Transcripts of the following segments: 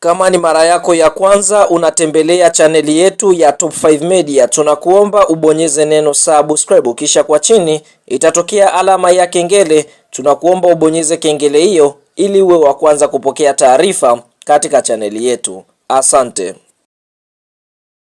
Kama ni mara yako ya kwanza unatembelea chaneli yetu ya Top 5 Media, tunakuomba ubonyeze neno subscribe, kisha kwa chini itatokea alama ya kengele. Tunakuomba ubonyeze kengele hiyo ili uwe wa kwanza kupokea taarifa katika chaneli yetu. Asante.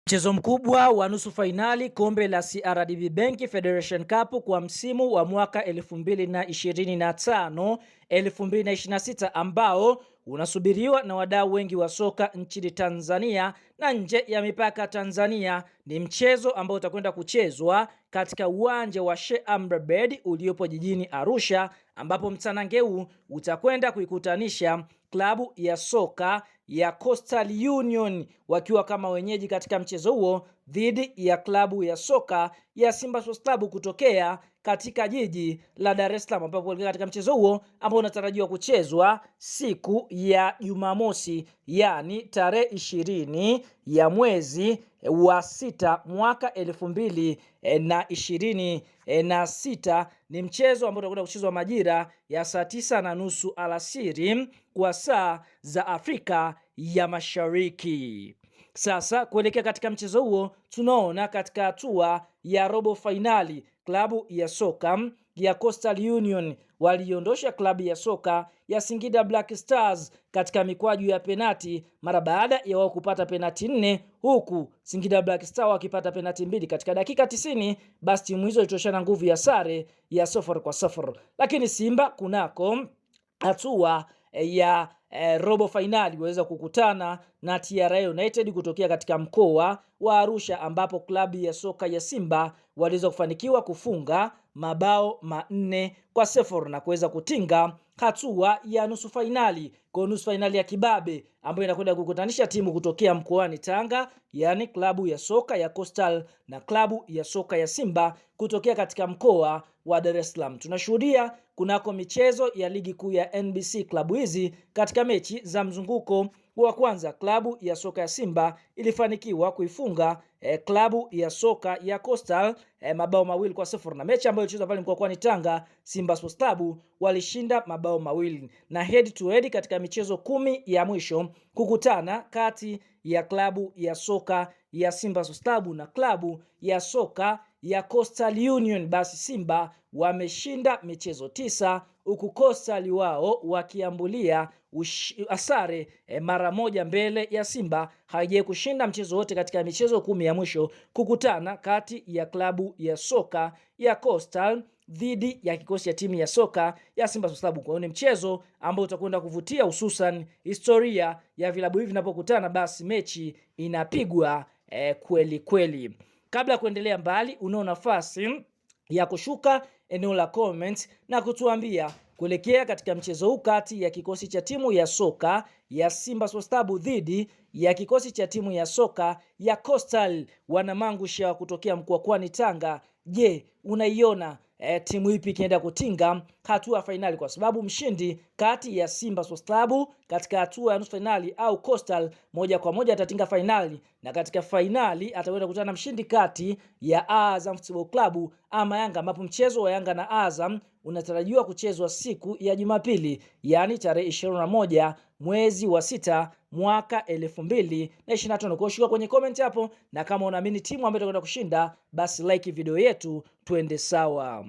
Mchezo mkubwa wa nusu fainali kombe la CRDB Bank Federation Cup kwa msimu wa mwaka 2025-2026 ambao unasubiriwa na wadau wengi wa soka nchini Tanzania na nje ya mipaka Tanzania. Ni mchezo ambao utakwenda kuchezwa katika uwanja wa Sheikh Amri Abeid uliopo jijini Arusha, ambapo mtanange huu utakwenda kuikutanisha klabu ya soka ya Coastal Union wakiwa kama wenyeji katika mchezo huo dhidi ya klabu ya soka ya Simba Sports Club kutokea katika jiji la Dar es Salaam, ambapo katika mchezo huo ambao unatarajiwa kuchezwa siku ya Jumamosi, yani tarehe 20 ya mwezi wa 6 mwaka 2026. Ni mchezo ambao utakwenda kuchezwa majira ya saa 9:30 alasiri kwa saa za Afrika ya Mashariki. Sasa kuelekea katika mchezo huo, tunaona katika hatua ya robo finali klabu ya soka ya Coastal Union waliondosha klabu ya soka ya Singida Black Stars katika mikwaju ya penati mara baada ya wao kupata penati 4, huku Singida Black Stars wakipata penati 2 katika dakika 90. Basi timu hizo ilitoshana nguvu ya sare ya 0-0. Lakini Simba kunako hatua ya robo finali waweza kukutana na TRA United kutokea katika mkoa wa Arusha, ambapo klabu ya soka ya Simba waliweza kufanikiwa kufunga mabao 4-0 na kuweza kutinga hatua ya nusu finali. Kwa nusu finali ya kibabe ambayo inakwenda kukutanisha timu kutokea mkoani Tanga, yani klabu ya soka ya Coastal na klabu ya soka ya Simba kutokea katika mkoa wa Dar es Salaam. Tunashuhudia kunako michezo ya ligi kuu ya NBC klabu hizi katika mechi za mzunguko wa kwanza klabu ya soka ya Simba ilifanikiwa kuifunga klabu ya soka ya Coastal mabao 2-0, na mechi ambayo ilichezwa pale mkoani Tanga Simba Sports Club walishinda mabao 2. Na head to head katika michezo 10 ya mwisho kukutana kati ya klabu ya soka ya Simba Sports Club na klabu ya soka ya Coastal Union, basi Simba wameshinda michezo 9, huku Coastal wao wakiambulia asare mara moja mbele ya Simba. Haijawahi kushinda mchezo wote katika michezo 10 ya mwisho kukutana kati ya klabu ya soka ya Coastal dhidi ya kikosi ya timu ya soka ya Simba Sports Club. Kwa hiyo ni mchezo ambao utakwenda kuvutia, hususan historia ya vilabu hivi vinapokutana, basi mechi inapigwa kweli kweli. Kabla ya kuendelea mbali, unao nafasi ya kushuka eneo la comment na kutuambia kuelekea katika mchezo huu kati ya kikosi cha timu ya soka ya Simba Sports Club dhidi ya kikosi cha timu ya soka ya Coastal Wanamangusha kutokea mkoani Tanga. Je, unaiona timu ipi ikienda kutinga hatua ya finali? Kwa sababu mshindi kati ya Simba Sports Club katika hatua ya nusu finali au Coastal moja kwa moja atatinga finali, na katika finali atakwenda kukutana na mshindi kati ya Azam Football Club ama Yanga, ambapo mchezo wa Yanga na Azam unatarajiwa kuchezwa siku ya Jumapili, yani tarehe 21 mwezi wa 6 mwaka 2025. Kwa hiyo kwenye comment hapo, na kama unaamini timu ambayo itakwenda kushinda, basi like video yetu twende sawa.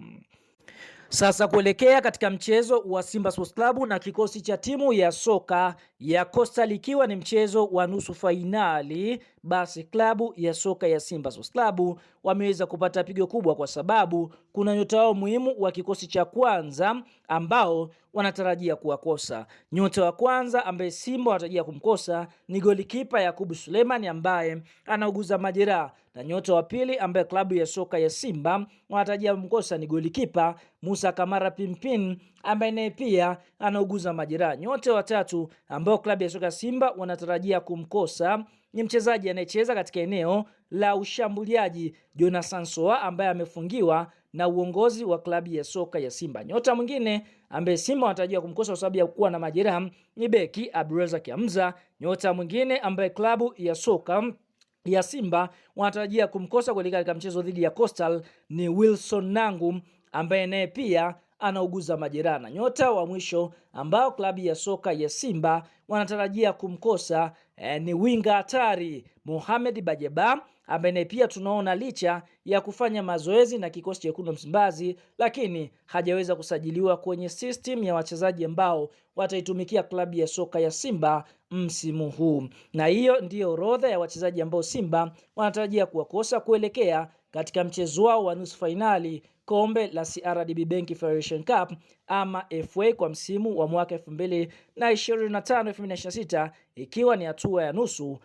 Sasa kuelekea katika mchezo wa Simba Sports Club na kikosi cha timu ya soka ya Coastal, ikiwa ni mchezo wa nusu fainali, basi klabu ya soka ya Simba Sports Club wameweza kupata pigo kubwa, kwa sababu kuna nyota wao muhimu wa kikosi cha kwanza ambao wanatarajia kuwakosa. Nyota wa kwanza ambaye Simba wanatarajia kumkosa ni golikipa Yakubu Suleiman ambaye anauguza majeraha, na nyota wa pili ambaye klabu ya soka ya Simba wanatarajia kumkosa ni golikipa Musa Kamara Pimpin ambaye naye pia anauguza majeraha. Nyota watatu ambao klabu ya soka Simba wanatarajia kumkosa ni mchezaji anayecheza katika eneo la ushambuliaji Jonathan Soa ambaye amefungiwa na uongozi wa klabu ya soka ya Simba. Nyota mwingine ambaye Simba wanatarajia kumkosa kwa sababu ya kuwa na majeraha ni beki Abdulrazak Hamza. Nyota mwingine ambaye klabu ya soka ya Simba wanatarajia kumkosa katika mchezo dhidi ya Coastal ni Wilson Nangu ambaye naye pia anauguza majeraha. Na nyota wa mwisho ambao klabu ya soka ya Simba wanatarajia kumkosa ni winga hatari Mohamed Bajeba, ambaye pia tunaona licha ya kufanya mazoezi na kikosi cha Wekundu wa Msimbazi, lakini hajaweza kusajiliwa kwenye system ya wachezaji ambao wataitumikia klabu ya soka ya Simba msimu huu. Na hiyo ndiyo orodha ya wachezaji ambao Simba wanatarajia kuwakosa kuelekea katika mchezo wao wa nusu fainali kombe la CRDB Bank Federation Cup ama FA kwa msimu wa mwaka 2025-2026, ikiwa ni hatua ya nusu